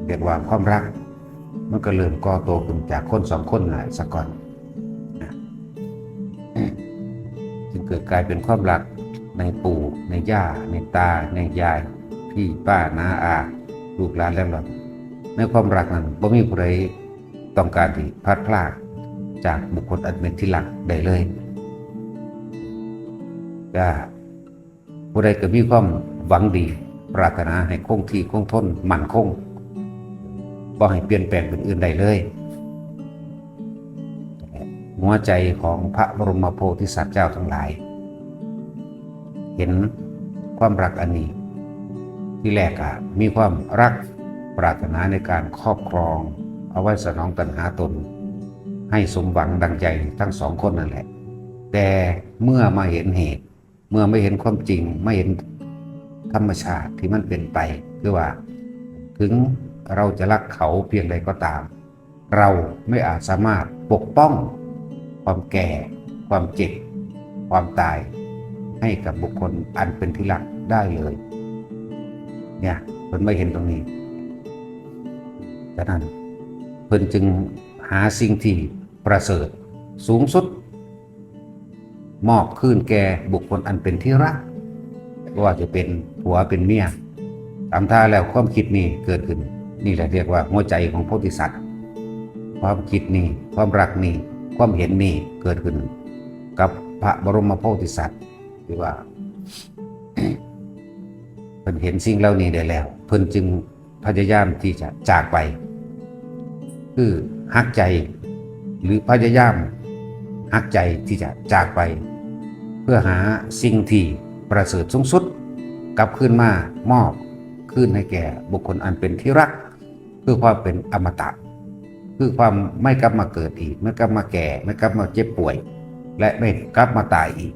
เรียกว่าความรักมันก็เริ่มก่อตัวขึ้นจากคนสองคนน่ะสักก่อนจึงเกิดกลายเป็นความรักในปู่ในย่าในตาในยายพี่ป้าน้าอาลูกหลานแล้วล่ะในความรักนั้นบ่มีผู้ใดต้องการที่พลาดพลาดจากบุคคลอันเป็นที่รักได้เลยก็ผู้ใดก็มีความหวังดีปรารถนาให้คงที่คงทนมั่นคงบ่ให้เปลี่ยนแปลงเป็นอื่นใดเลยหัวใจของพระบรมโพธิสัตว์เจ้าทั้งหลายเห็นความรักอันนี้ที่แรกมีความรักปรารถนาในการครอบครองเอาไว้สนองตัณหาตนให้สมหวังดังใจทั้งสองคนนั่นแหละแต่เมื่อมาเห็นเหตุเมื่อไม่เห็นความจริงไม่เห็นธรรมชาติที่มันเป็นไปคือว่าถึงเราจะรักเขาเพียงใดก็ตามเราไม่อาจสามารถปกป้องความแก่ความเจ็บความตายให้กับบุคคลอันเป็นที่รักได้เลยเนี่ยเพิ่นไม่เห็นตรงนี้ฉะนั้นเพิ่นจึงหาสิ่งที่ประเสริฐสูงสุดมอบคืนแก่บุคคลอันเป็นที่รักว่าจะเป็นผัวเป็นเมียตามท่าแล้วความคิดนี้เกิดขึ้นนี่แหละเรียกว่าหัวใจของโพธิสัตว์ความคิดนี้ความรักนี้ความเห็นนี้เกิดขึ้นกับพระบรมโพธิสัตว์ที่ว่า เพิ่นเห็นสิ่งเหล่านี้ได้แล้วเพิ่นจึงพยายามที่จะจากไปคือฮักใจหรือพยายามฮักใจที่จะจากไปเพื่อหาสิ่งที่ประเสริฐสูงสุดกลับคืนมามอบคืนให้แก่บุคคลอันเป็นที่รักคือความเป็นอมตะคือความไม่กลับมาเกิดอีกไม่กลับมาแก่ไม่กลับมาเจ็บป่วยและไม่กลับมาตายอีก